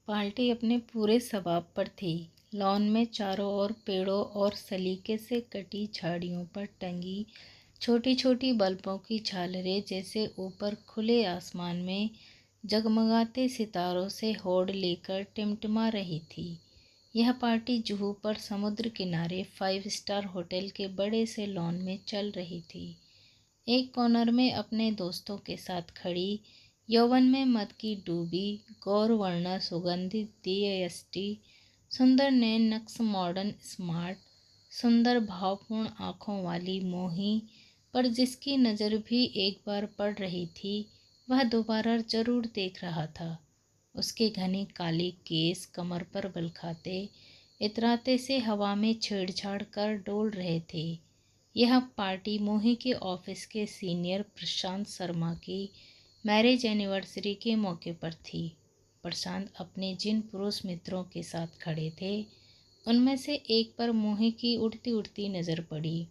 Party अपने पूरे स्वभाव पर थी। लॉन में चारों ओर पेड़ों और सलीके से कटी झाड़ियों पर टंगी छोटी छोटी बल्बों की झालरें जैसे ऊपर खुले आसमान में जगमगाते सितारों से होड़ लेकर टिमटिमा रही थी। यह पार्टी जुहू पर समुद्र किनारे 5 स्टार होटल के बड़े से लॉन में चल रही थी। एक कॉर्नर में अपने दोस्तों के साथ खड़ी, यौवन में मद की डूबी, गौरवर्ण सुगंधित दीयष्टि, सुंदर नैन नक्श मॉडर्न स्मार्ट, सुंदर भावपूर्ण आँखों वाली मोही पर जिसकी नज़र भी एक बार पड़ रही थी वह दोबारा जरूर देख रहा था। उसके घने काले केस कमर पर बल खाते इतराते से हवा में छेड़छाड़ कर डोल रहे थे। यह पार्टी मोही के ऑफिस के सीनियर प्रशांत शर्मा की मैरिज एनिवर्सरी के मौके पर थी। प्रशांत अपने जिन पुरुष मित्रों के साथ खड़े थे उनमें से एक पर मोही की उड़ती उड़ती नज़र पड़ी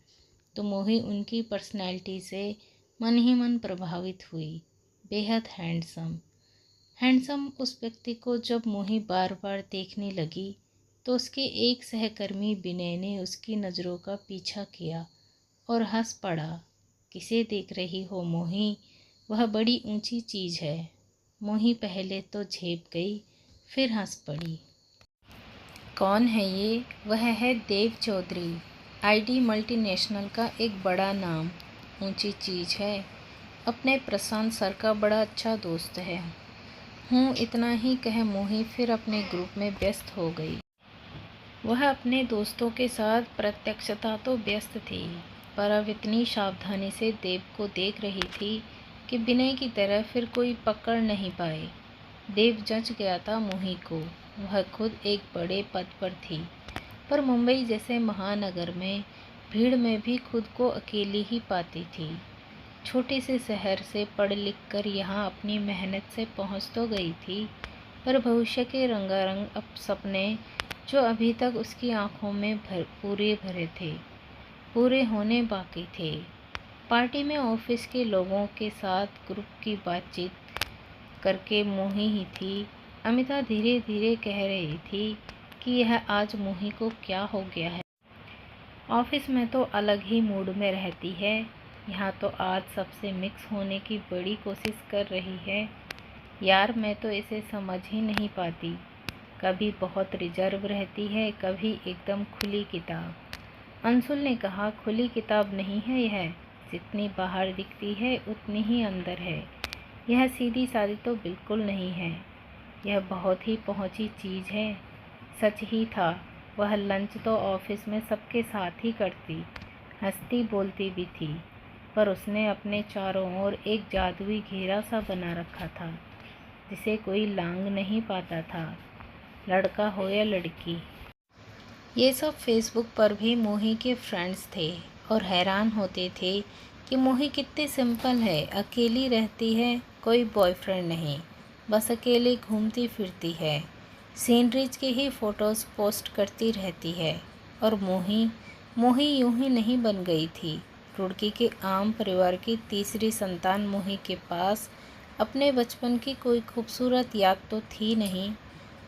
तो मोही उनकी पर्सनैलिटी से मन ही मन प्रभावित हुई। बेहद हैंडसम उस व्यक्ति को जब मोही बार बार देखने लगी तो उसके एक सहकर्मी विनय ने उसकी नज़रों का पीछा किया और हंस पड़ा। किसे देख रही हो मोही, वह बड़ी ऊंची चीज़ है। मोही पहले तो झेप गई, फिर हंस पड़ी। कौन है ये? वह है देव चौधरी, आईडी मल्टीनेशनल का एक बड़ा नाम। ऊंची चीज़ है, अपने प्रशांत सर का बड़ा अच्छा दोस्त है। इतना ही कह मोही फिर अपने ग्रुप में व्यस्त हो गई। वह अपने दोस्तों के साथ प्रत्यक्षता तो व्यस्त थी पर अब इतनी सावधानी से देव को देख रही थी कि विनय की तरह फिर कोई पकड़ नहीं पाए। देव जच गया था मोही को। वह खुद एक बड़े पद पर थी पर मुंबई जैसे महानगर में भीड़ में भी खुद को अकेली ही पाती थी। छोटे से शहर से पढ़ लिख कर यहाँ अपनी मेहनत से पहुँच तो गई थी पर भविष्य के रंगारंग सपने जो अभी तक उसकी आंखों में पूरे भरे थे, पूरे होने बाकी थे। पार्टी में ऑफिस के लोगों के साथ ग्रुप की बातचीत करके मोही ही थी। अमिता धीरे धीरे कह रही थी कि यह आज मोही को क्या हो गया है। ऑफिस में तो अलग ही मूड में रहती है, यहाँ तो आज सबसे मिक्स होने की बड़ी कोशिश कर रही है। यार मैं तो इसे समझ ही नहीं पाती, कभी बहुत रिजर्व रहती है, कभी एकदम खुली किताब। अंशुल ने कहा, खुली किताब नहीं है यह, जितनी बाहर दिखती है उतनी ही अंदर है। यह सीधी सादी तो बिल्कुल नहीं है, यह बहुत ही पहुंची चीज़ है। सच ही था, वह लंच तो ऑफिस में सबके साथ ही करती, हंसती बोलती भी थी पर उसने अपने चारों ओर एक जादुई घेरा सा बना रखा था जिसे कोई लांघ नहीं पाता था, लड़का हो या लड़की। ये सब फेसबुक पर भी मोही के फ्रेंड्स थे और हैरान होते थे कि मोही कितनी सिंपल है, अकेली रहती है, कोई बॉयफ्रेंड नहीं, बस अकेले घूमती फिरती है, सीनरीज के ही फ़ोटोज़ पोस्ट करती रहती है। और मोही यूं ही नहीं बन गई थी। रुड़की के आम परिवार की तीसरी संतान मोही के पास अपने बचपन की कोई खूबसूरत याद तो थी नहीं।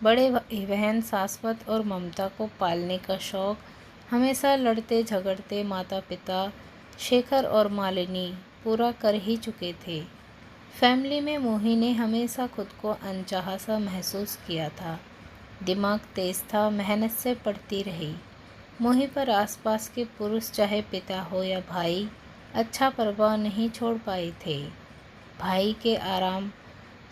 बड़े भाई बहन शाश्वत और ममता को पालने का शौक़ हमेशा लड़ते झगड़ते माता पिता शेखर और मालिनी पूरा कर ही चुके थे। फैमिली में मोही ने हमेशा खुद को अनचाहा सा महसूस किया था। दिमाग तेज था, मेहनत से पढ़ती रही। मोही पर आसपास के पुरुष चाहे पिता हो या भाई अच्छा प्रभाव नहीं छोड़ पाए थे। भाई के आराम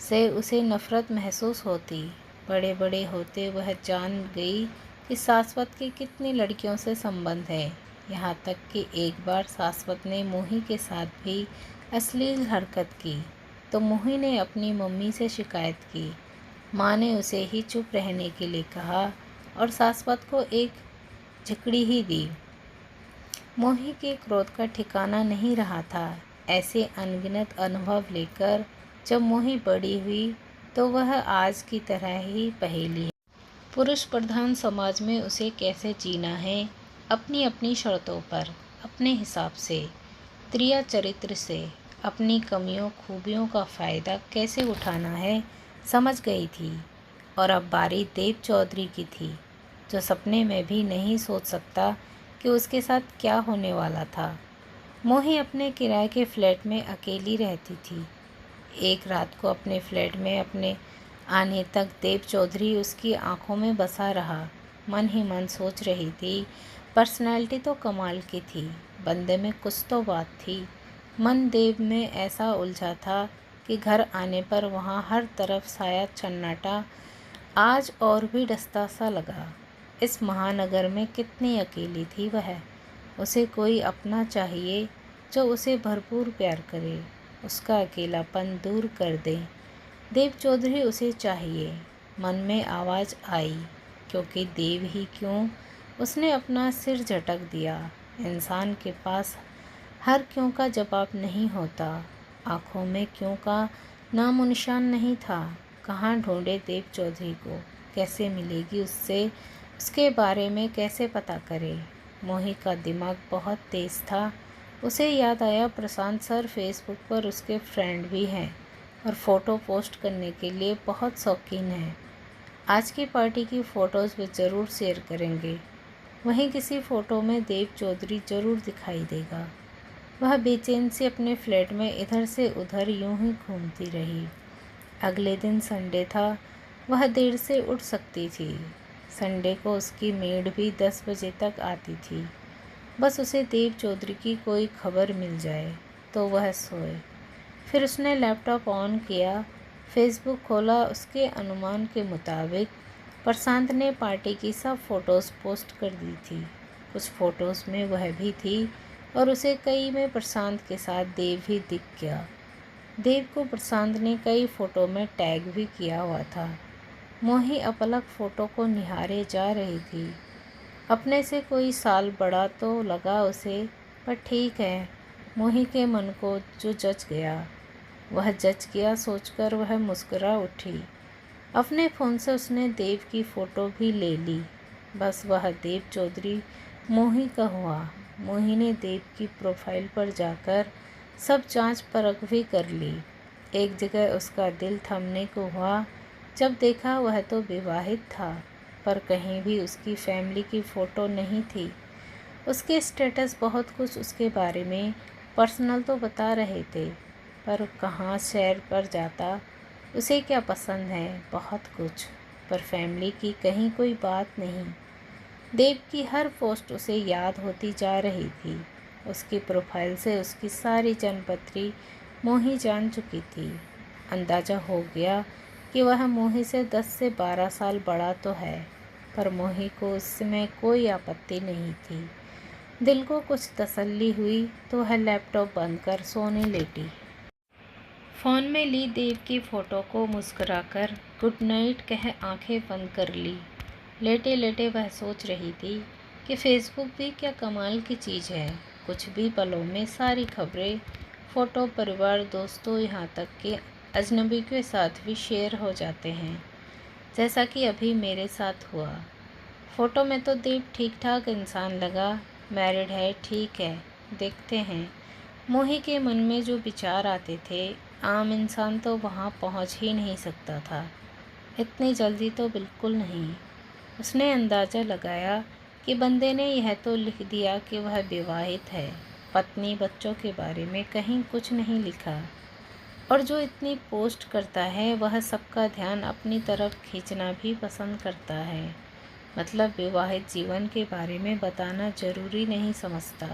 से उसे नफ़रत महसूस होती। बड़े बड़े होते वह जान गई कि शाश्वत की कितनी लड़कियों से संबंध है। यहाँ तक कि एक बार शाश्वत ने मोही के साथ भी अश्लील हरकत की तो मोही ने अपनी मम्मी से शिकायत की। माँ ने उसे ही चुप रहने के लिए कहा और शाश्वत को एक झिकड़ी ही दी। मोही के क्रोध का ठिकाना नहीं रहा था। ऐसे अनगिनत अनुभव लेकर जब मोही बड़ी हुई तो वह आज की तरह ही पहेली है। पुरुष प्रधान समाज में उसे कैसे जीना है, अपनी अपनी शर्तों पर, अपने हिसाब से, त्रिया चरित्र से, अपनी कमियों खूबियों का फ़ायदा कैसे उठाना है समझ गई थी। और अब बारी देव चौधरी की थी, जो सपने में भी नहीं सोच सकता कि उसके साथ क्या होने वाला था। मोही अपने किराए के फ्लैट में अकेली रहती थी। एक रात को अपने फ्लैट में अपने आने तक देव चौधरी उसकी आंखों में बसा रहा। मन ही मन सोच रही थी, पर्सनैलिटी तो कमाल की थी, बंदे में कुछ तो बात थी। मन देव में ऐसा उलझा था कि घर आने पर वहाँ हर तरफ साया सन्नाटा आज और भी डसता सा लगा। इस महानगर में कितनी अकेली थी वह। उसे कोई अपना चाहिए जो उसे भरपूर प्यार करे, उसका अकेलापन दूर कर दे। देव चौधरी उसे चाहिए। मन में आवाज़ आई, क्योंकि देव ही क्यों, उसने अपना सिर झटक दिया। इंसान के पास हर क्यों का जवाब नहीं होता। आँखों में क्यों का नामो निशान नहीं था। कहाँ ढूंढे देव चौधरी को, कैसे मिलेगी उससे, उसके बारे में कैसे पता करे। मोही का दिमाग बहुत तेज़ था। उसे याद आया, प्रशांत सर फेसबुक पर उसके फ्रेंड भी हैं और फ़ोटो पोस्ट करने के लिए बहुत शौकीन हैं। आज की पार्टी की फ़ोटोज़ वे ज़रूर शेयर करेंगे। वहीं किसी फ़ोटो में देव चौधरी ज़रूर दिखाई देगा। वह बेचैन से अपने फ्लैट में इधर से उधर यूं ही घूमती रही। अगले दिन संडे था। वह देर से उठ सकती थी। संडे को उसकी मेड भी 10 बजे तक आती थी। बस उसे देव चौधरी की कोई खबर मिल जाए तो वह सोए। फिर उसने लैपटॉप ऑन किया, फेसबुक खोला। उसके अनुमान के मुताबिक प्रशांत ने पार्टी की सब फ़ोटोज़ पोस्ट कर दी थी। कुछ फ़ोटोज़ में वह भी थी और उसे कई में प्रशांत के साथ देव ही दिख गया। देव को प्रशांत ने कई फ़ोटो में टैग भी किया हुआ था। मोही अपलक फ़ोटो को निहारे जा रही थी। अपने से कोई साल बड़ा तो लगा उसे, पर ठीक है। मोही के मन को जो जच गया वह जच गया सोचकर वह मुस्कुरा उठी। अपने फ़ोन से उसने देव की फ़ोटो भी ले ली। बस वह देव चौधरी मोही का हुआ। मोही ने देव की प्रोफाइल पर जाकर सब जांच परख भी कर ली। एक जगह उसका दिल थमने को हुआ जब देखा वह तो विवाहित था, पर कहीं भी उसकी फैमिली की फ़ोटो नहीं थी। उसके स्टेटस बहुत कुछ उसके बारे में पर्सनल तो बता रहे थे, पर कहाँ शहर पर जाता, उसे क्या पसंद है, बहुत कुछ, पर फैमिली की कहीं कोई बात नहीं। देव की हर पोस्ट उसे याद होती जा रही थी। उसकी प्रोफाइल से उसकी सारी जन्मपत्री मोही जान चुकी थी। अंदाज़ा हो गया कि वह मोही से 10 से 12 साल बड़ा तो है, पर मोही को उसमें कोई आपत्ति नहीं थी। दिल को कुछ तसल्ली हुई तो वह लैपटॉप बंद कर सोने लेटी। फ़ोन में ली देव की फ़ोटो को मुस्कुराकर गुड नाइट कह आंखें बंद कर ली। लेटे लेटे वह सोच रही थी कि फेसबुक भी क्या कमाल की चीज़ है। कुछ भी पलों में सारी खबरें, फ़ोटो, परिवार, दोस्तों, यहाँ तक कि अजनबी के साथ भी शेयर हो जाते हैं, जैसा कि अभी मेरे साथ हुआ। फ़ोटो में तो देव ठीक ठाक इंसान लगा, मैरिड है, ठीक है, देखते हैं। मोही के मन में जो विचार आते थे, आम इंसान तो वहाँ पहुँच ही नहीं सकता था। इतनी जल्दी तो बिल्कुल नहीं। उसने अंदाज़ा लगाया कि बंदे ने यह तो लिख दिया कि वह विवाहित है, पत्नी, बच्चों के बारे में कहीं कुछ नहीं लिखा। और जो इतनी पोस्ट करता है वह सबका ध्यान अपनी तरफ खींचना भी पसंद करता है। मतलब विवाहित जीवन के बारे में बताना ज़रूरी नहीं समझता।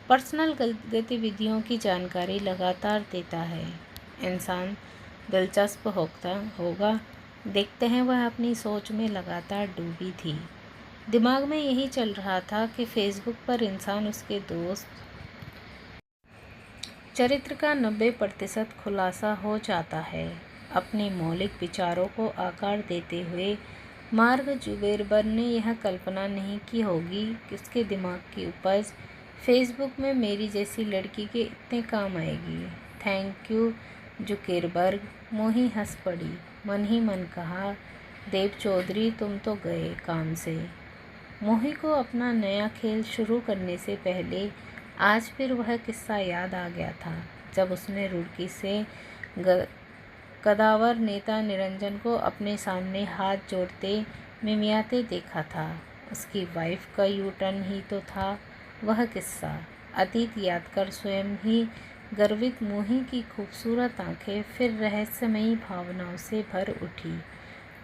पर्सनल गतिविधियों की जानकारी लगातार देता है। इंसान दिलचस्प होगा। देखते हैं। वह अपनी सोच में लगातार डूबी थी। दिमाग में यही चल रहा था कि फेसबुक पर इंसान उसके दोस्त चरित्र का 90% खुलासा हो जाता है। अपने मौलिक विचारों को आकार देते हुए मार्क जुकरबर्ग ने यह कल्पना नहीं की होगी कि उसके दिमाग की उपज फेसबुक में मेरी जैसी लड़की के इतने काम आएगी। Thank you Zuckerberg. मोही हंस पड़ी। मन ही मन कहा, देव चौधरी तुम तो गए काम से। मोही को अपना नया खेल शुरू करने से पहले आज फिर वह किस्सा याद आ गया था, जब उसने रुड़की से कदावर नेता निरंजन को अपने सामने हाथ जोड़ते मिमियाते देखा था। उसकी वाइफ का यू टर्न ही तो था वह किस्सा। अतीत याद कर स्वयं ही गर्वित मोही की खूबसूरत आंखें फिर रहस्यमयी भावनाओं से भर उठी।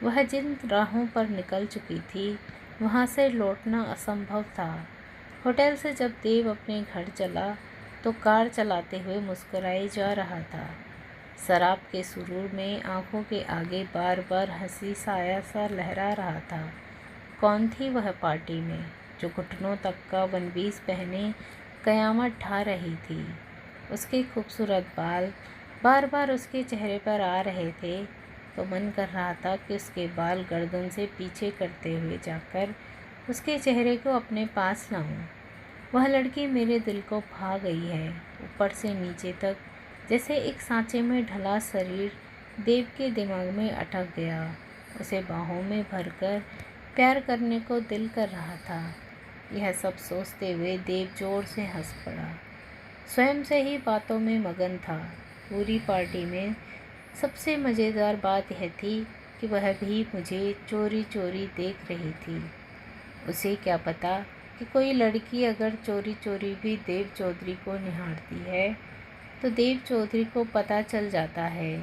वह जिन राहों पर निकल चुकी थी वहाँ से लौटना असंभव था। होटल से जब देव अपने घर चला तो कार चलाते हुए मुस्कुराए जा रहा था। शराब के सुरूर में आंखों के आगे बार बार हंसी साया सा लहरा रहा था। कौन थी वह पार्टी में जो घुटनों तक का वनपीस पहने कयामत ढा रही थी। उसके खूबसूरत बाल बार बार उसके चेहरे पर आ रहे थे तो मन कर रहा था कि उसके बाल गर्दन से पीछे करते हुए जाकर उसके चेहरे को अपने पास लाऊं। वह लड़की मेरे दिल को भा गई है, ऊपर से नीचे तक जैसे एक सांचे में ढला शरीर देव के दिमाग में अटक गया। उसे बाहों में भरकर प्यार करने को दिल कर रहा था। यह सब सोचते हुए देव जोर से हंस पड़ा। स्वयं से ही बातों में मगन था। पूरी पार्टी में सबसे मज़ेदार बात यह थी कि वह भी मुझे चोरी चोरी देख रही थी। उसे क्या पता कि कोई लड़की अगर चोरी चोरी भी देव चौधरी को निहारती है तो देव चौधरी को पता चल जाता है।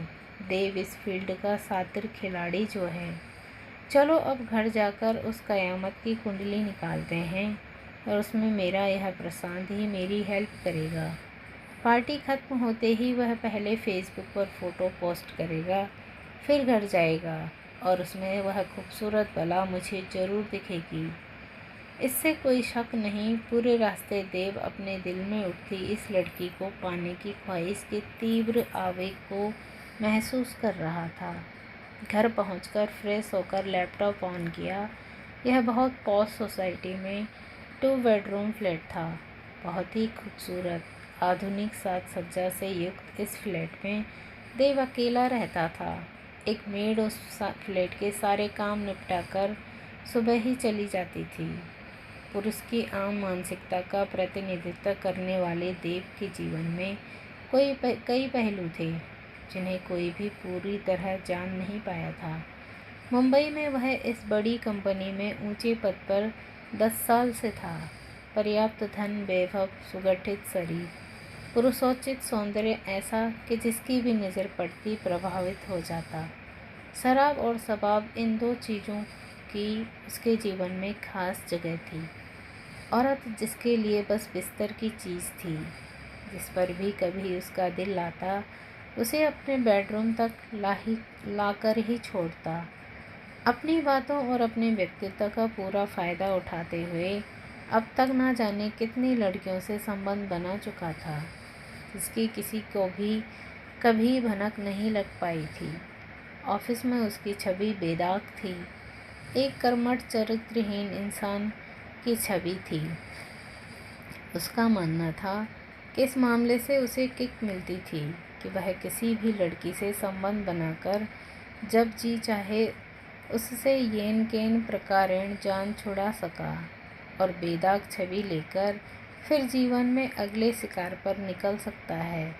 देव इस फील्ड का शातिर खिलाड़ी जो है। चलो अब घर जाकर उस कयामत की कुंडली निकालते हैं और उसमें मेरा यह प्रशांत ही मेरी हेल्प करेगा। पार्टी खत्म होते ही वह पहले फेसबुक पर फ़ोटो पोस्ट करेगा, फिर घर जाएगा और उसमें वह खूबसूरत बला मुझे ज़रूर दिखेगी। इससे कोई शक नहीं, पूरे रास्ते देव अपने दिल में उठती इस लड़की को पाने की ख्वाहिश के तीव्र आवेग को महसूस कर रहा था। घर पहुंचकर फ्रेश होकर लैपटॉप ऑन किया। यह बहुत पॉश सोसाइटी में 2 बेडरूम फ्लैट था। बहुत ही खूबसूरत आधुनिक साज सज्जा से युक्त इस फ्लैट में देव अकेला रहता था। एक मेड उस फ्लैट के सारे काम निपटाकर सुबह ही चली जाती थी। पुरुष की आम मानसिकता का प्रतिनिधित्व करने वाले देव के जीवन में कई पहलू थे जिन्हें कोई भी पूरी तरह जान नहीं पाया था। मुंबई में वह इस बड़ी कंपनी में ऊंचे पद पर 10 साल से था। पर्याप्त धन, वैभव, सुगठित शरीर, पुरुषोचित सौंदर्य ऐसा कि जिसकी भी नज़र पड़ती प्रभावित हो जाता। शराब और शबाब इन 2 चीज़ों की उसके जीवन में खास जगह थी। औरत जिसके लिए बस बिस्तर की चीज़ थी, जिस पर भी कभी उसका दिल आता उसे अपने बेडरूम तक लाकर ही छोड़ता। अपनी बातों और अपने व्यक्तित्व का पूरा फ़ायदा उठाते हुए अब तक ना जाने कितनी लड़कियों से संबंध बना चुका था, जिसकी किसी को भी कभी भनक नहीं लग पाई थी। ऑफिस में उसकी छवि बेदाग थी, एक कर्मठ चरित्रहीन इंसान की छवि थी। उसका मानना था कि इस मामले से उसे किक मिलती थी कि वह किसी भी लड़की से संबंध बनाकर जब जी चाहे उससे येन केन प्रकारेण जान छुड़ा सका और बेदाग छवि लेकर फिर जीवन में अगले शिकार पर निकल सकता है।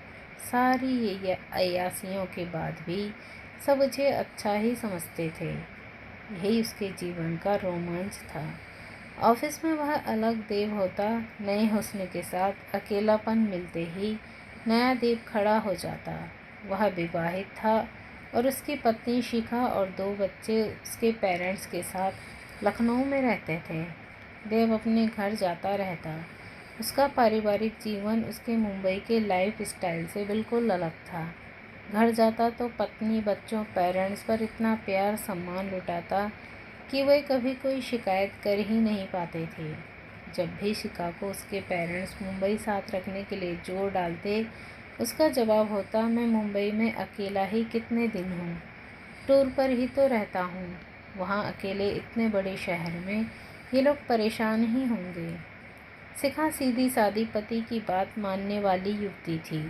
सारी ये अय्यासियों के बाद भी सब उसे अच्छा ही समझते थे। यही उसके जीवन का रोमांच था। ऑफिस में वह अलग देव होता, नए हुस्न के साथ अकेलापन मिलते ही नया देव खड़ा हो जाता। वह विवाहित था और उसकी पत्नी शिखा और 2 बच्चे उसके पेरेंट्स के साथ लखनऊ में रहते थे। देव अपने घर जाता रहता। उसका पारिवारिक जीवन उसके मुंबई के लाइफ स्टाइल से बिल्कुल अलग था। घर जाता तो पत्नी, बच्चों, पेरेंट्स पर इतना प्यार सम्मान लुटाता कि वे कभी कोई शिकायत कर ही नहीं पाते थे। जब भी शिखा को उसके पेरेंट्स मुंबई साथ रखने के लिए जोर डालते, उसका जवाब होता, मैं मुंबई में अकेला ही कितने दिन हूँ, टूर पर ही तो रहता हूँ। वहाँ अकेले इतने बड़े शहर में ये लोग परेशान ही होंगे। शिखा सीधी सादी पति की बात मानने वाली युवती थी,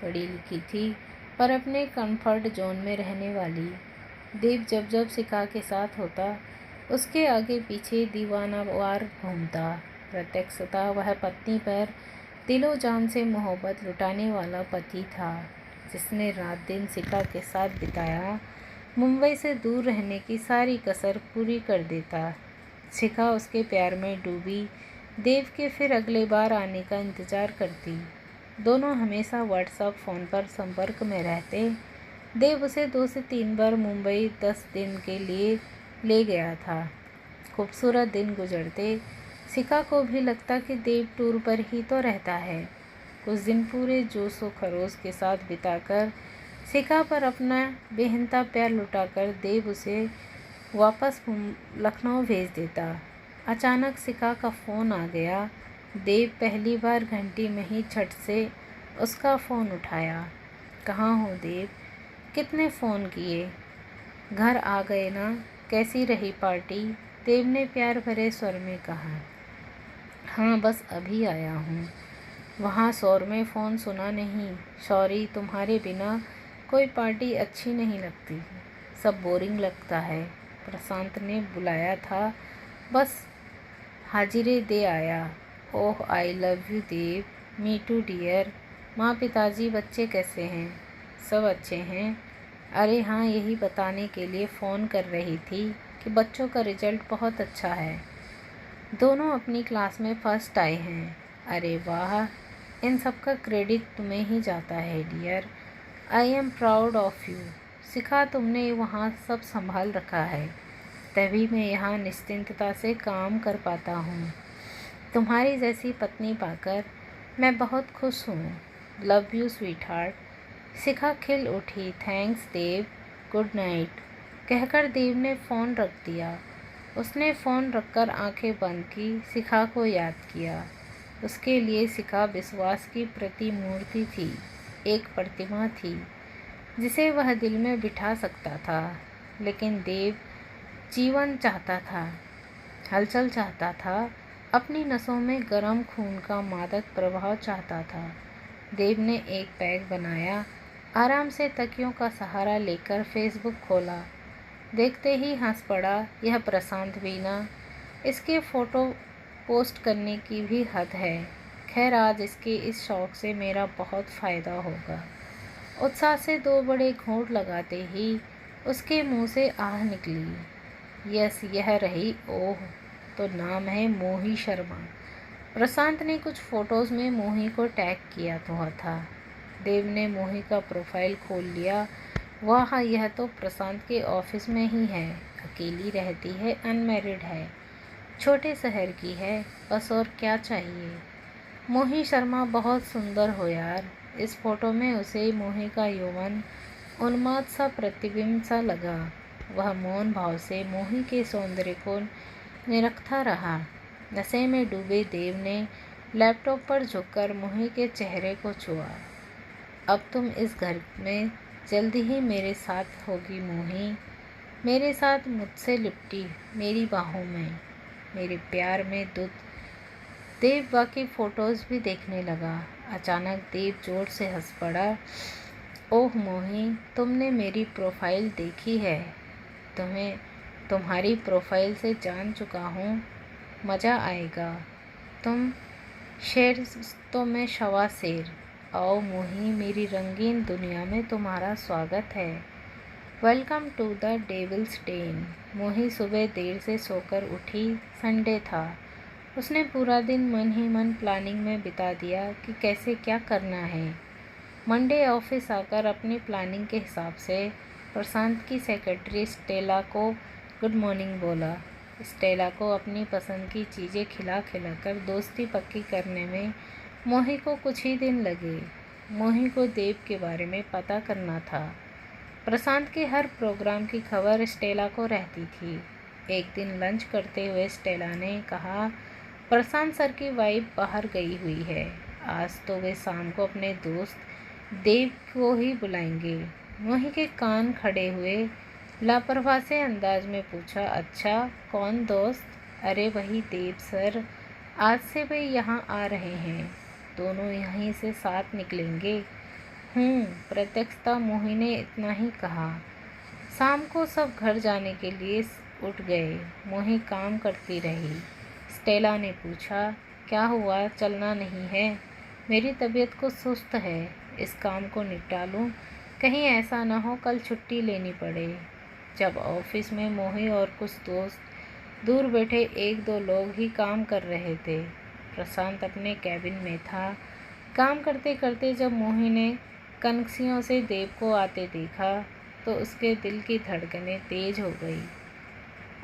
पढ़ी लिखी थी पर अपने कंफर्ट जोन में रहने वाली। देव जब जब शिखा के साथ होता उसके आगे पीछे दीवानावार घूमता। प्रत्यक्षतः वह पत्नी पर दिलो जान से मोहब्बत लुटाने वाला पति था। जिसने रात दिन शिखा के साथ बिताया, मुंबई से दूर रहने की सारी कसर पूरी कर देता। शिखा उसके प्यार में डूबी देव के फिर अगले बार आने का इंतज़ार करती। दोनों हमेशा व्हाट्सएप फ़ोन पर संपर्क में रहते। देव उसे 2 से 3 बार मुंबई 10 दिन के लिए ले गया था। खूबसूरत दिन गुजरते। शिखा को भी लगता कि देव टूर पर ही तो रहता है। कुछ दिन पूरे जोश व खरोश के साथ बिताकर शिखा पर अपना बेहनता प्यार लुटाकर देव उसे वापस लखनऊ भेज देता। अचानक शिखा का फ़ोन आ गया। देव पहली बार घंटी में ही झट से उसका फ़ोन उठाया। कहाँ हो देव? कितने फ़ोन किए? घर आ गए ना? कैसी रही पार्टी? देव ने प्यार भरे स्वर में कहा। हाँ, बस अभी आया हूँ। वहाँ शोर में फ़ोन सुना नहीं। सॉरी, तुम्हारे बिना कोई पार्टी अच्छी नहीं लगती, सब बोरिंग लगता है। प्रशांत ने बुलाया था, बस हाजिरी दे आया। Oh, I love you Dev. Me too dear. माँ, पिताजी, बच्चे कैसे हैं? सब अच्छे हैं। अरे हाँ, यही बताने के लिए फ़ोन कर रही थी कि बच्चों का रिजल्ट बहुत अच्छा है। दोनों अपनी क्लास में फर्स्ट आए हैं। अरे वाह, इन सब का क्रेडिट तुम्हें ही जाता है dear. I am proud of you. Shikha, तुमने वहाँ सब संभाल रखा है, तभी मैं यहाँ निश्चिंतता से काम कर पाता हूँ। तुम्हारी जैसी पत्नी पाकर मैं बहुत खुश हूँ। Love you sweetheart. Shikha खिल उठी। थैंक्स देव, गुड नाइट कहकर देव ने फ़ोन रख दिया। उसने फ़ोन रखकर आंखें बंद की, शिखा को याद किया। उसके लिए शिखा विश्वास की प्रतिमूर्ति थी, एक प्रतिमा थी जिसे वह दिल में बिठा सकता था। लेकिन देव जीवन चाहता था, हलचल चाहता था, अपनी नसों में गर्म खून का मादक प्रभाव चाहता था। देव ने एक पैग बनाया, आराम से तकियों का सहारा लेकर फेसबुक खोला। देखते ही हंस पड़ा। यह प्रशांत भी ना, इसके फ़ोटो पोस्ट करने की भी हद है। खैर, आज इसके इस शौक़ से मेरा बहुत फ़ायदा होगा। उत्साह से 2 बड़े घूंट लगाते ही उसके मुंह से आह निकली। यस, यह रही। ओह, तो नाम है मोही शर्मा। प्रशांत ने कुछ फ़ोटोज़ में मोही को टैग किया हुआ था। देव ने मोही का प्रोफाइल खोल लिया। वाह, यह तो प्रशांत के ऑफिस में ही है। अकेली रहती है, अनमैरिड है, छोटे शहर की है, बस और क्या चाहिए। मोही शर्मा, बहुत सुंदर हो यार। इस फोटो में उसे मोही का यौवन उन्माद सा प्रतिबिंब सा लगा। वह मौन भाव से मोही के सौंदर्य को निरखता रहा। नशे में डूबे देव ने लैपटॉप पर झुककर मोही के चेहरे को छुआ। अब तुम इस घर में जल्दी ही मेरे साथ होगी मोही, मेरे साथ मुझसे लिपटी मेरी बाहों में, मेरे प्यार में दूध। देव बाकी फ़ोटोज़ भी देखने लगा। अचानक देव ज़ोर से हंस पड़ा। ओह मोही, तुमने मेरी प्रोफाइल देखी है? तुम्हारी प्रोफाइल से जान चुका हूँ, मज़ा आएगा। तुम शेर तो मैं शवा शेर। आओ मोही, मेरी रंगीन दुनिया में तुम्हारा स्वागत है। Welcome to the devil's den. Mohi सुबह देर से सोकर उठी। संडे था। उसने पूरा दिन मन ही मन प्लानिंग में बिता दिया कि कैसे क्या करना है। मंडे ऑफिस आकर अपनी प्लानिंग के हिसाब से प्रशांत की सेक्रेटरी स्टेला को गुड मॉर्निंग बोला। स्टेला को अपनी पसंद की चीज़ें खिला खिलाकर दोस्ती पक्की करने में मोही को कुछ ही दिन लगे। मोही को देव के बारे में पता करना था। प्रशांत के हर प्रोग्राम की खबर स्टेला को रहती थी। एक दिन लंच करते हुए स्टेला ने कहा, प्रशांत सर की वाइफ बाहर गई हुई है, आज तो वे शाम को अपने दोस्त देव को ही बुलाएंगे। मोही के कान खड़े हुए। लापरवाह से अंदाज में पूछा, अच्छा, कौन दोस्त? अरे वही देव सर, आज से वे यहाँ आ रहे हैं, दोनों यहीं से साथ निकलेंगे। प्रत्यक्षता मोही ने इतना ही कहा। शाम को सब घर जाने के लिए उठ गए। मोही काम करती रही। स्टेला ने पूछा, क्या हुआ, चलना नहीं है? मेरी तबीयत को सुस्त है, इस काम को निपटा लूँ, कहीं ऐसा न हो कल छुट्टी लेनी पड़े। जब ऑफिस में मोही और कुछ दोस्त दूर बैठे एक दो लोग ही काम कर रहे थे। प्रशांत अपने कैबिन में था। काम करते करते जब मोही ने कनखियों से देव को आते देखा तो उसके दिल की धड़कनें तेज हो गई।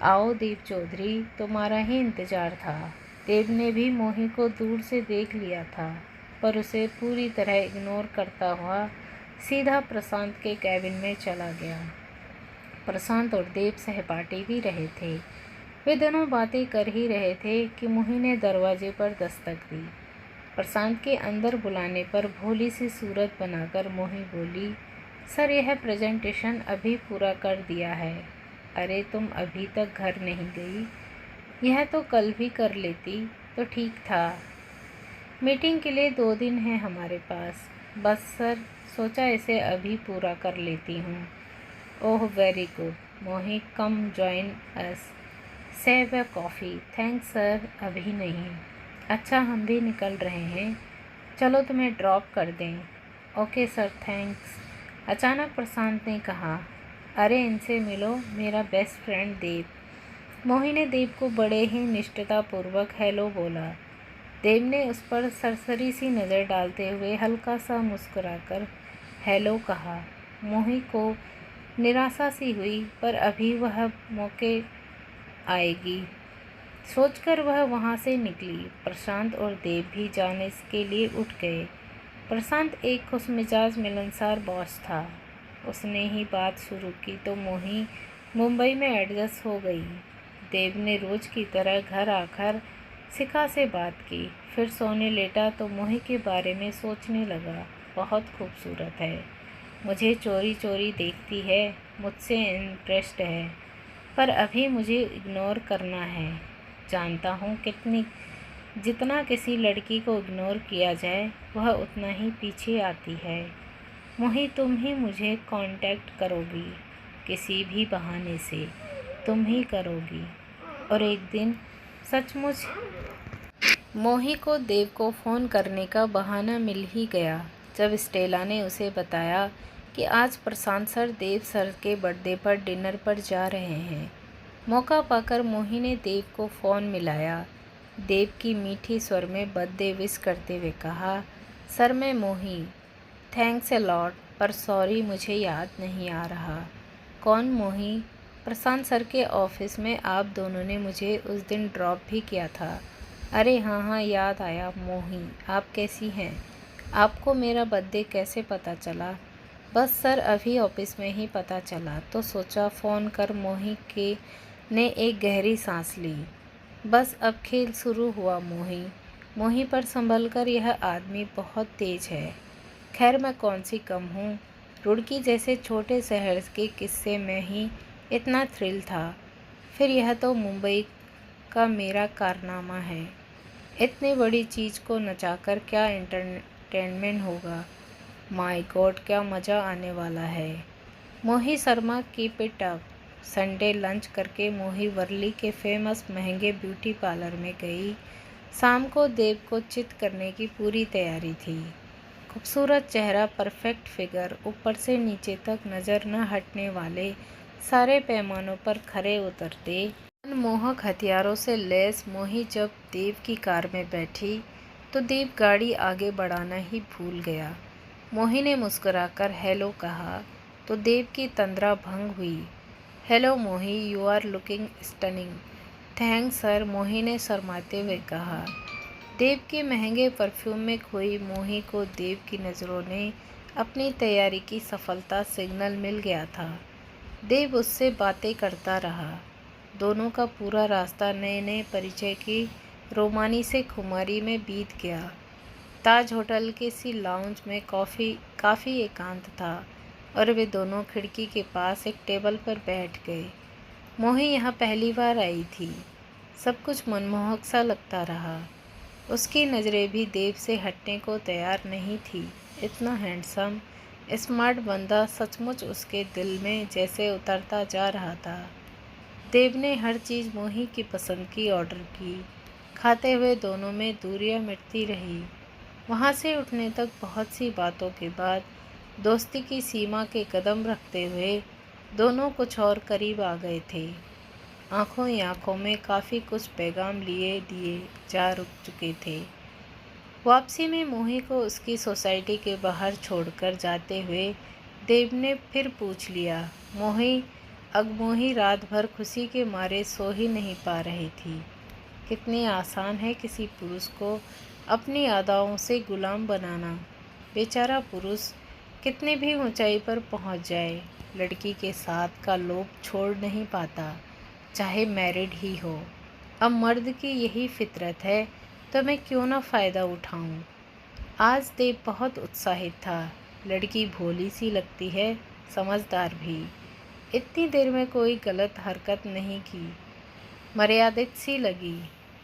आओ देव चौधरी, तुम्हारा ही इंतज़ार था। देव ने भी मोही को दूर से देख लिया था, पर उसे पूरी तरह इग्नोर करता हुआ सीधा प्रशांत के कैबिन में चला गया। प्रशांत और देव सहपाठी भी रहे थे। वे दोनों बातें कर ही रहे थे कि मोही ने दरवाजे पर दस्तक दी। प्रशांत के अंदर बुलाने पर भोली सी सूरत बनाकर मोही बोली, सर यह प्रेजेंटेशन अभी पूरा कर दिया है। अरे तुम अभी तक घर नहीं गई? यह तो कल भी कर लेती तो ठीक था। मीटिंग के लिए 2 दिन है हमारे पास। बस सर, सोचा इसे अभी पूरा कर लेती हूँ। ओह वेरी गुड मोही, come join us, save a coffee. Thanks sir, अभी नहीं। अच्छा हम भी निकल रहे हैं, चलो तुम्हें ड्रॉप कर दें। Okay sir, thanks. अचानक प्रशांत ने कहा, अरे इनसे मिलो, मेरा बेस्ट फ्रेंड देव। मोही ने देव को बड़े ही निष्ठतापूर्वक हेलो बोला। देव ने उस पर सरसरी सी नज़र डालते हुए हल्का सा मुस्कुराकर हेलो कहा। मोही को निराशा सी हुई, पर अभी वह मौके आएगी सोचकर वह वहाँ से निकली। प्रशांत और देव भी जाने के लिए उठ गए। प्रशांत एक खुशमिजाज मिलनसार बॉस था। उसने ही बात शुरू की तो मोही मुंबई में एडजस्ट हो गई। देव ने रोज की तरह घर आकर शिखा से बात की, फिर सोने लेटा तो मोही के बारे में सोचने लगा। बहुत खूबसूरत है, मुझे चोरी चोरी देखती है, मुझसे इम्प्रेस्ड है, पर अभी मुझे इग्नोर करना है। जानता हूँ जितना किसी लड़की को इग्नोर किया जाए वह उतना ही पीछे आती है। मोही तुम ही मुझे कांटेक्ट करोगी, किसी भी बहाने से तुम ही करोगी। और एक दिन सचमुच मोही को देव को फ़ोन करने का बहाना मिल ही गया, जब स्टेला ने उसे बताया कि आज प्रशांत सर देव सर के बर्थडे पर डिनर पर जा रहे हैं। मौका पाकर मोही ने देव को फ़ोन मिलाया। देव की मीठी स्वर में बर्थडे विश करते हुए कहा, सर मैं मोही, थैंक्स अ लॉट, पर सॉरी मुझे याद नहीं आ रहा। कौन मोही? प्रशांत सर के ऑफिस में आप दोनों ने मुझे उस दिन ड्रॉप भी किया था। अरे हाँ हाँ, याद आया मोही, आप कैसी हैं? आपको मेरा बर्थडे कैसे पता चला? बस सर अभी ऑफिस में ही पता चला तो सोचा फ़ोन कर। मोही के ने एक गहरी सांस ली। बस अब खेल शुरू हुआ मोही। मोही पर संभल कर, यह आदमी बहुत तेज है। खैर मैं कौन सी कम हूँ। रुड़की जैसे छोटे शहर के किस्से में ही इतना थ्रिल था, फिर यह तो मुंबई का मेरा कारनामा है। इतनी बड़ी चीज़ को नचाकर क्या एंटरटेनमेंट होगा। माय गॉड, क्या मज़ा आने वाला है। मोही Sharma keep it up. Sunday lunch करके मोही वर्ली के फेमस महंगे ब्यूटी पार्लर में गई। शाम को देव को चित करने की पूरी तैयारी थी। खूबसूरत चेहरा, परफेक्ट फिगर, ऊपर से नीचे तक नज़र न हटने वाले सारे पैमानों पर खरे उतरते मनमोहक हथियारों से लैस मोही जब देव की कार में बैठी तो देव गाड़ी आगे बढ़ाना ही भूल गया। मोही ने मुस्कुराकर हेलो कहा तो देव की तंद्रा भंग हुई। Hello Mohi, you are looking stunning. Thanks sir, Mohi ने शर्माते हुए कहा। देव के महंगे परफ्यूम में खोई मोही को देव की नज़रों ने अपनी तैयारी की सफलता सिग्नल मिल गया था। देव उससे बातें करता रहा। दोनों का पूरा रास्ता नए नए परिचय की रोमानी से खुमारी में बीत गया। ताज होटल के सी लाउंज में काफ़ी एकांत था और वे दोनों खिड़की के पास एक टेबल पर बैठ गए। मोही यहाँ पहली बार आई थी। सब कुछ मनमोहक सा लगता रहा। उसकी नज़रें भी देव से हटने को तैयार नहीं थी। इतना हैंडसम स्मार्ट बंदा सचमुच उसके दिल में जैसे उतरता जा रहा था। देव ने हर चीज़ मोही की पसंद की ऑर्डर की। खाते हुए दोनों में दूरियां मिटती रही। वहाँ से उठने तक बहुत सी बातों के बाद दोस्ती की सीमा के कदम रखते हुए दोनों कुछ और करीब आ गए थे। आंखों ही आंखों में काफ़ी कुछ पैगाम लिए दिए जा रुक चुके थे। वापसी में मोही को उसकी सोसाइटी के बाहर छोड़कर जाते हुए देव ने फिर पूछ लिया। मोही अगमोही रात भर खुशी के मारे सो ही नहीं पा रही थी। कितनी आसान है किसी पुरुष को अपनी अदाओं से गुलाम बनाना। बेचारा पुरुष कितनी भी ऊंचाई पर पहुंच जाए, लड़की के साथ का लोभ छोड़ नहीं पाता, चाहे मैरिड ही हो। अब मर्द की यही फितरत है, तो मैं क्यों ना फ़ायदा उठाऊं। आज देव बहुत उत्साहित था। लड़की भोली सी लगती है, समझदार भी। इतनी देर में कोई गलत हरकत नहीं की, मर्यादित सी लगी।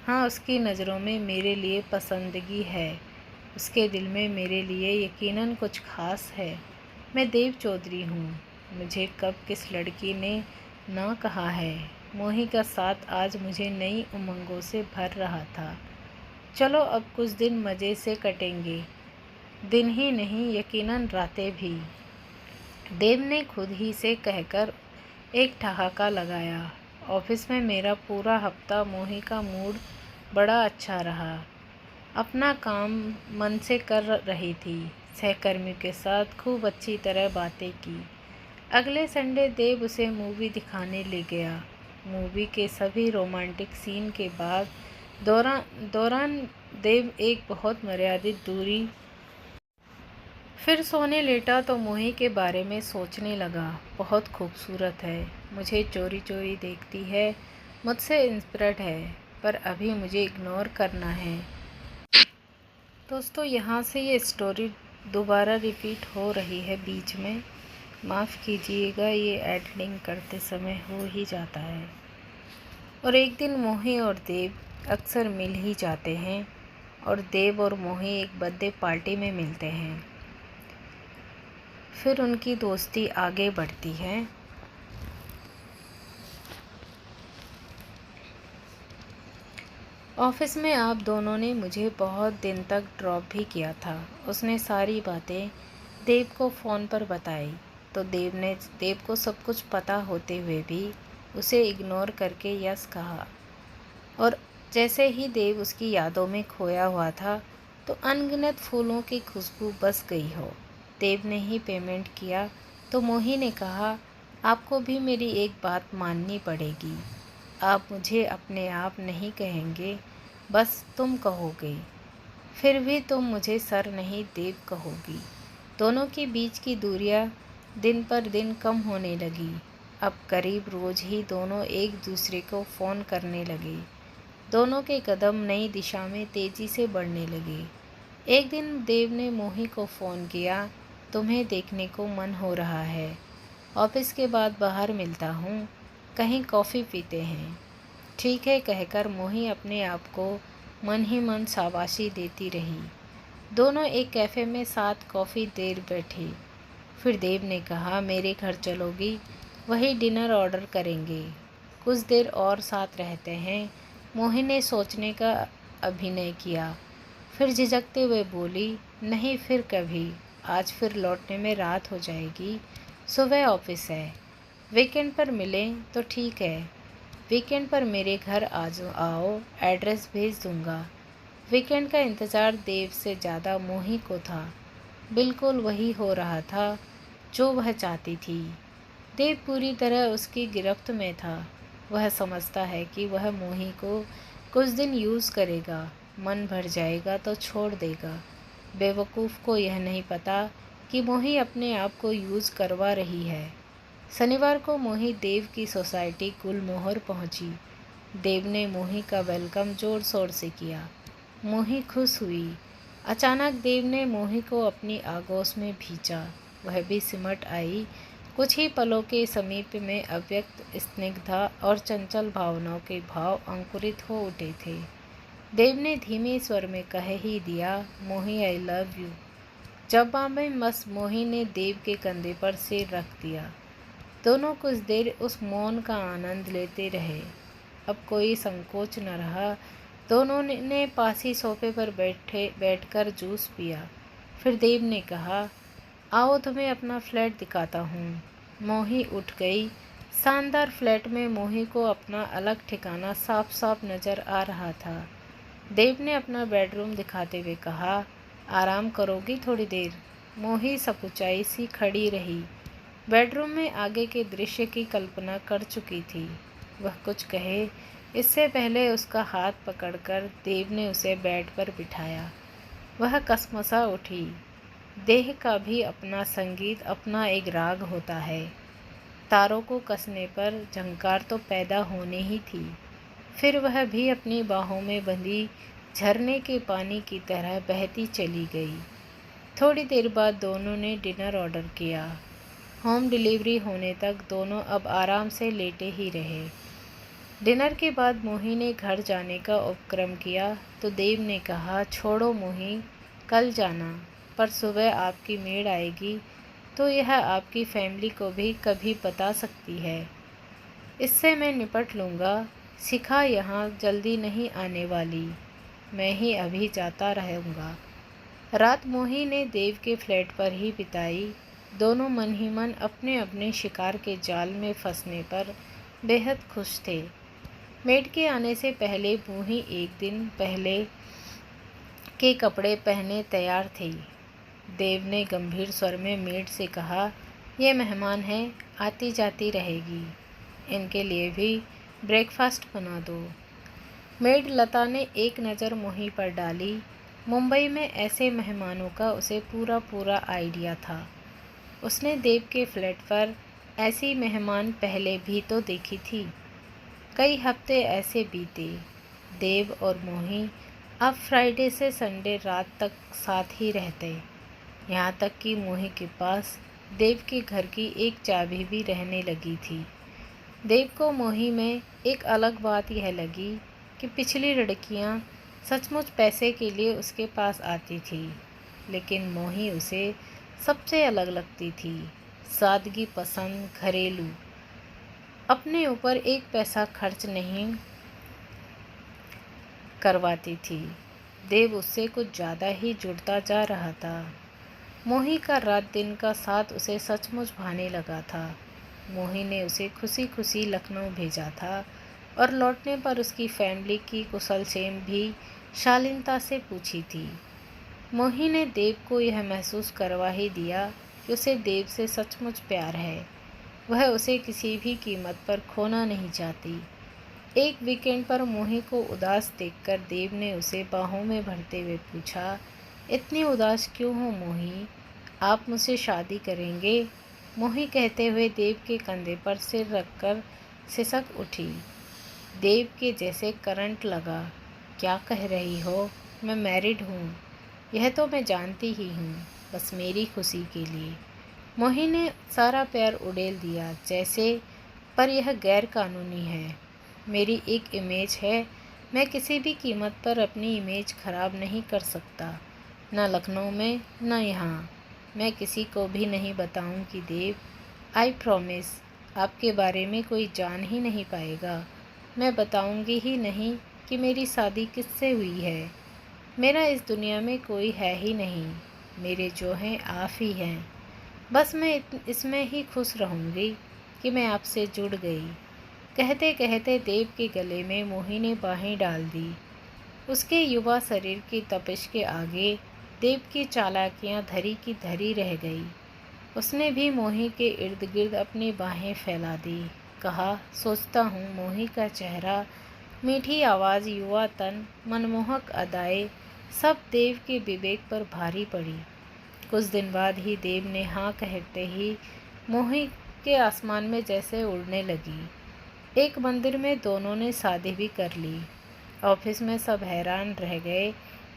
हाँ, उसकी नज़रों में मेरे लिए पसंदगी है, उसके दिल में मेरे लिए यकीनन कुछ खास है। मैं देव चौधरी हूँ। मुझे कब किस लड़की ने ना कहा है। मोही का साथ आज मुझे नई उमंगों से भर रहा था। चलो अब कुछ दिन मज़े से कटेंगे, दिन ही नहीं यकीनन रातें भी। देव ने खुद ही से कहकर एक ठहाका लगाया। ऑफिस में मेरा पूरा हफ्ता मोही का मूड बड़ा अच्छा रहा। अपना काम मन से कर रही थी। सहकर्मी के साथ खूब अच्छी तरह बातें की। अगले संडे देव उसे मूवी दिखाने ले गया। मूवी के सभी रोमांटिक सीन के बाद दौरान देव एक बहुत मर्यादित दूरी फिर सोने लेटा तो मोही के बारे में सोचने लगा। बहुत खूबसूरत है, मुझे चोरी चोरी देखती है, मुझसे इंस्पिरेड है, पर अभी मुझे इग्नोर करना है। दोस्तों, यहाँ से ये स्टोरी दोबारा रिपीट हो रही है बीच में, माफ़ कीजिएगा, ये एडिटिंग करते समय हो ही जाता है। और एक दिन मोही और देव अक्सर मिल ही जाते हैं और देव और मोही एक बर्थडे पार्टी में मिलते हैं। फिर उनकी दोस्ती आगे बढ़ती है। ऑफिस में आप दोनों ने मुझे बहुत दिन तक ड्रॉप भी किया था। उसने सारी बातें देव को फ़ोन पर बताई तो देव को सब कुछ पता होते हुए भी उसे इग्नोर करके यस कहा। और जैसे ही देव उसकी यादों में खोया हुआ था तो अनगिनत फूलों की खुशबू बस गई हो। देव ने ही पेमेंट किया तो मोही ने कहा, आपको भी मेरी एक बात माननी पड़ेगी। आप मुझे अपने आप नहीं कहेंगे, बस तुम कहोगे। फिर भी तुम मुझे सर नहीं देव कहोगी। दोनों के बीच की दूरियां दिन पर दिन कम होने लगी। अब करीब रोज़ ही दोनों एक दूसरे को फ़ोन करने लगे। दोनों के कदम नई दिशा में तेज़ी से बढ़ने लगे। एक दिन देव ने मोही को फ़ोन किया, तुम्हें देखने को मन हो रहा है, ऑफिस के बाद बाहर मिलता हूँ, कहीं कॉफ़ी पीते हैं। ठीक है कहकर मोही अपने आप को मन ही मन शाबाशी देती रही। दोनों एक कैफ़े में साथ कॉफ़ी देर बैठे। फिर देव ने कहा, मेरे घर चलोगी, वही डिनर ऑर्डर करेंगे, कुछ देर और साथ रहते हैं। मोही ने सोचने का अभिनय किया, फिर झिझकते हुए बोली, नहीं फिर कभी, आज फिर लौटने में रात हो जाएगी, सुबह ऑफिस है। वीकेंड पर मिलें तो ठीक है, वीकेंड पर मेरे घर आओ, एड्रेस भेज दूँगा। वीकेंड का इंतज़ार देव से ज़्यादा मोही को था। बिल्कुल वही हो रहा था जो वह चाहती थी। देव पूरी तरह उसकी गिरफ्त में था। वह समझता है कि वह मोही को कुछ दिन यूज़ करेगा, मन भर जाएगा तो छोड़ देगा। बेवकूफ़ को यह नहीं पता कि मोही अपने आप को यूज़ करवा रही है। शनिवार को मोही देव की सोसाइटी गुलमोहर पहुंची। देव ने मोही का वेलकम ज़ोर शोर से किया। मोही खुश हुई। अचानक देव ने मोही को अपनी आगोश में भींचा। वह भी सिमट आई। कुछ ही पलों के समीप में अव्यक्त स्निग्धता और चंचल भावनाओं के भाव अंकुरित हो उठे थे। देव ने धीमे स्वर में कह ही दिया, मोही आई लव यू। जवाब में बस मोही ने देव के कंधे पर सिर रख दिया। दोनों कुछ देर उस मौन का आनंद लेते रहे। अब कोई संकोच न रहा। दोनों ने पास ही सोफे पर बैठकर जूस पिया। फिर देव ने कहा, आओ तुम्हें अपना फ्लैट दिखाता हूँ। मोही उठ गई। शानदार फ्लैट में मोही को अपना अलग ठिकाना साफ साफ नज़र आ रहा था। देव ने अपना बेडरूम दिखाते हुए कहा, आराम करोगी थोड़ी देर। मोही सकुचाई सी खड़ी रही। बेडरूम में आगे के दृश्य की कल्पना कर चुकी थी। वह कुछ कहे इससे पहले उसका हाथ पकड़कर देव ने उसे बेड पर बिठाया। वह कसमसा उठी। देह का भी अपना संगीत, अपना एक राग होता है। तारों को कसने पर झंकार तो पैदा होने ही थी। फिर वह भी अपनी बाहों में बंधी झरने के पानी की तरह बहती चली गई। थोड़ी देर बाद दोनों ने डिनर ऑर्डर किया। होम डिलीवरी होने तक दोनों अब आराम से लेटे ही रहे। डिनर के बाद मोही ने घर जाने का उपक्रम किया तो देव ने कहा, छोड़ो मोही, कल जाना, पर सुबह आपकी मेड आएगी तो यह आपकी फैमिली को भी कभी बता सकती है। इससे मैं निपट लूँगा। शिखा यहाँ जल्दी नहीं आने वाली। मैं ही अभी जाता रहूँगा। रात मोही ने देव के फ्लैट पर ही बिताई। दोनों मन ही मन अपने अपने शिकार के जाल में फंसने पर बेहद खुश थे। मेड के आने से पहले मोही एक दिन पहले के कपड़े पहने तैयार थी। देव ने गंभीर स्वर में मेड से कहा, ये मेहमान हैं, आती जाती रहेगी, इनके लिए भी ब्रेकफास्ट बना दो। मेड लता ने एक नज़र मोही पर डाली। मुंबई में ऐसे मेहमानों का उसे पूरा पूरा आइडिया था। उसने देव के फ्लैट पर ऐसी मेहमान पहले भी तो देखी थी। कई हफ्ते ऐसे बीते। देव और मोही अब फ्राइडे से संडे रात तक साथ ही रहते। यहाँ तक कि मोही के पास देव के घर की एक चाबी भी रहने लगी थी। देव को मोही में एक अलग बात यह लगी कि पिछली लड़कियाँ सचमुच पैसे के लिए उसके पास आती थी, लेकिन मोही उसे सबसे अलग लगती थी। सादगी पसंद, घरेलू, अपने ऊपर एक पैसा खर्च नहीं करवाती थी। देव उससे कुछ ज़्यादा ही जुड़ता जा रहा था। मोही का रात दिन का साथ उसे सचमुच भाने लगा था। मोही ने उसे खुशी खुशी लखनऊ भेजा था और लौटने पर उसकी फैमिली की कुशलक्षेम भी शालीनता से पूछी थी। मोही ने देव को यह महसूस करवा ही दिया कि उसे देव से सचमुच प्यार है। वह उसे किसी भी कीमत पर खोना नहीं चाहती। एक वीकेंड पर मोही को उदास देखकर देव ने उसे बाहों में भरते हुए पूछा, इतनी उदास क्यों हो मोही, आप मुझसे शादी करेंगे? मोही कहते हुए देव के कंधे पर सिर रखकर सिसक उठी। देव के जैसे करंट लगा। क्या कह रही हो? मैं मैरिड हूँ। यह तो मैं जानती ही हूँ, बस मेरी खुशी के लिए। मोही ने सारा प्यार उड़ेल दिया जैसे, पर यह गैर कानूनी है। मेरी एक इमेज है, मैं किसी भी कीमत पर अपनी इमेज खराब नहीं कर सकता, न लखनऊ में न यहाँ। मैं किसी को भी नहीं बताऊंगी देव, आई प्रॉमिस। आपके बारे में कोई जान ही नहीं पाएगा। मैं बताऊंगी ही नहीं कि मेरी शादी किससे हुई है। मेरा इस दुनिया में कोई है ही नहीं, मेरे जो हैं आप ही हैं। बस मैं इसमें ही खुश रहूँगी कि मैं आपसे जुड़ गई। कहते कहते देव के गले में मोही ने बाहें डाल दी। उसके युवा शरीर की तपिश के आगे देव की चालाकियाँ धरी की धरी रह गई। उसने भी मोही के इर्द गिर्द अपनी बाहें फैला दी। कहा, सोचता हूँ मोही का चेहरा, मीठी आवाज़, युवा तन, मनमोहक अदाएँ, सब देव के विवेक पर भारी पड़ी। कुछ दिन बाद ही देव ने हाँ कहते ही मोही के आसमान में जैसे उड़ने लगी। एक मंदिर में दोनों ने शादी भी कर ली। ऑफिस में सब हैरान रह गए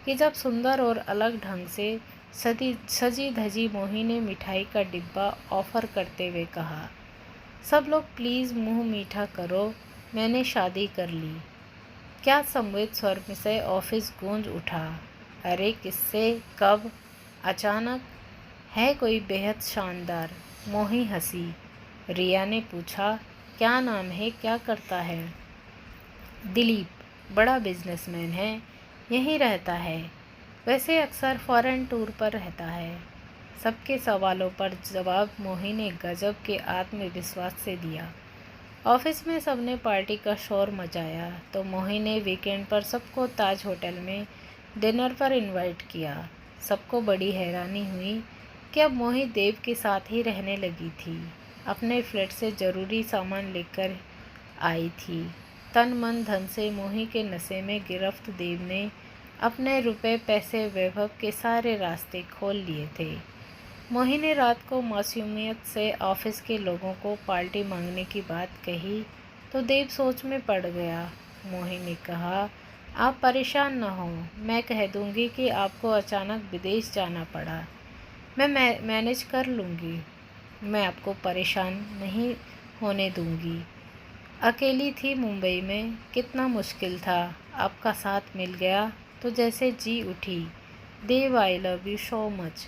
कि जब सुंदर और अलग ढंग से सजी धजी मोही ने मिठाई का डिब्बा ऑफर करते हुए कहा, सब लोग प्लीज़ मुंह मीठा करो, मैंने शादी कर ली। क्या संवेद स्वर में से ऑफिस गूंज उठा। अरे किससे, कब, अचानक? है कोई बेहद शानदार। मोही हंसी। रिया ने पूछा, क्या नाम है, क्या करता है? दिलीप। बड़ा बिजनेसमैन है, यहीं रहता है। वैसे अक्सर फॉरेन टूर पर रहता है। सबके सवालों पर जवाब मोही ने गजब के आत्मविश्वास से दिया। ऑफिस में सबने पार्टी का शोर मचाया तो मोही ने वीकेंड पर सबको ताज होटल में डिनर पर इनवाइट किया। सबको बड़ी हैरानी हुई कि अब मोही देव के साथ ही रहने लगी थी। अपने फ्लैट से ज़रूरी सामान लेकर आई थी। तन मन धन से मोही के नशे में गिरफ्त देव ने अपने रुपए पैसे वैभव के सारे रास्ते खोल लिए थे। मोही ने रात को मासूमियत से ऑफिस के लोगों को पार्टी मांगने की बात कही तो देव सोच में पड़ गया। मोही ने कहा, आप परेशान न हो, मैं कह दूंगी कि आपको अचानक विदेश जाना पड़ा। मैं मैनेज कर लूँगी। मैं आपको परेशान नहीं होने दूंगी। अकेली थी मुंबई में, कितना मुश्किल था। आपका साथ मिल गया तो जैसे जी उठी। Dev, I love you so much.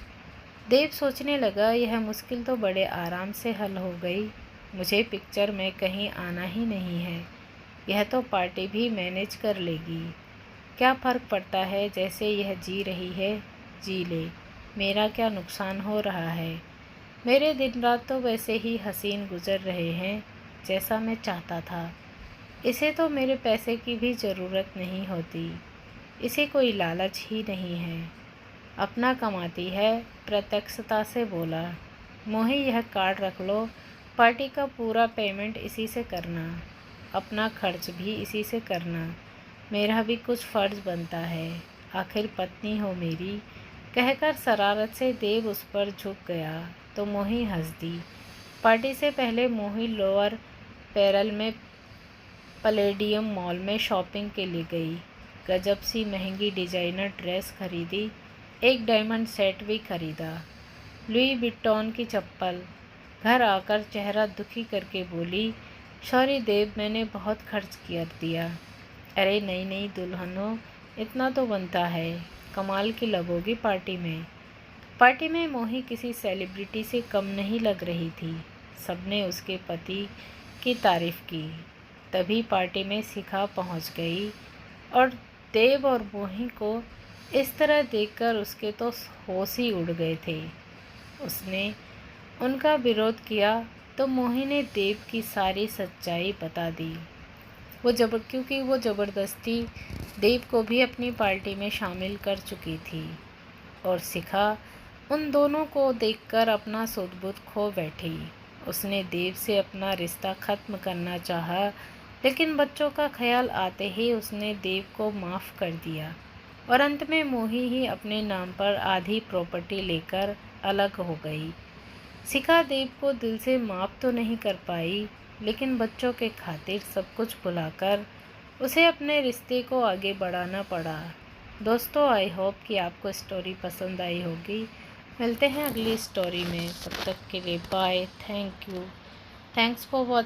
Dev सोचने लगा, यह मुश्किल तो बड़े आराम से हल हो गई। मुझे पिक्चर में कहीं आना ही नहीं है। यह तो पार्टी भी मैनेज कर लेगी। क्या फ़र्क पड़ता है, जैसे यह जी रही है जी ले। मेरा क्या नुकसान हो रहा है। मेरे दिन रात तो वैसे ही हसीन गुजर रहे हैं जैसा मैं चाहता था। इसे तो मेरे पैसे की भी ज़रूरत नहीं होती। इसे कोई लालच ही नहीं है। अपना कमाती है, प्रत्यक्षता से बोला। मोही, यह कार्ड रख लो। पार्टी का पूरा पेमेंट इसी से करना। अपना खर्च भी इसी से करना। मेरा भी कुछ फ़र्ज बनता है, आखिर पत्नी हो मेरी। कहकर शरारत से देव उस पर झुक गया तो मोही हंस दी। पार्टी से पहले मोही लोअर पैरल में पैलेडियम मॉल में शॉपिंग के लिए गई। गजब सी महंगी डिजाइनर ड्रेस खरीदी, एक डायमंड सेट भी खरीदा, लुई विट्टॉन की चप्पल। घर आकर चेहरा दुखी करके बोली, सॉरी देव, मैंने बहुत खर्च कर दिया। अरे नई नई दुल्हनों, इतना तो बनता है। कमाल की लगोगी पार्टी में। पार्टी में मोही किसी सेलिब्रिटी से कम नहीं लग रही थी। सबने उसके पति की तारीफ की। तभी पार्टी में शिखा पहुंच गई और देव और मोही को इस तरह देखकर उसके तो होश ही उड़ गए थे। उसने उनका विरोध किया तो मोही ने देव की सारी सच्चाई बता दी। क्योंकि वो ज़बरदस्ती देव को भी अपनी पार्टी में शामिल कर चुकी थी और शिखा उन दोनों को देखकर अपना सुध-बुध खो बैठी। उसने देव से अपना रिश्ता ख़त्म करना चाहा, लेकिन बच्चों का ख्याल आते ही उसने देव को माफ़ कर दिया और अंत में मोही ही अपने नाम पर आधी प्रॉपर्टी लेकर अलग हो गई। शिखा देव को दिल से माफ़ तो नहीं कर पाई, लेकिन बच्चों के खातिर सब कुछ भुलाकर उसे अपने रिश्ते को आगे बढ़ाना पड़ा। दोस्तों, आई होप कि आपको स्टोरी पसंद आई होगी। मिलते हैं अगली स्टोरी में, तब तक के लिए bye. Thank you. Thanks for watching.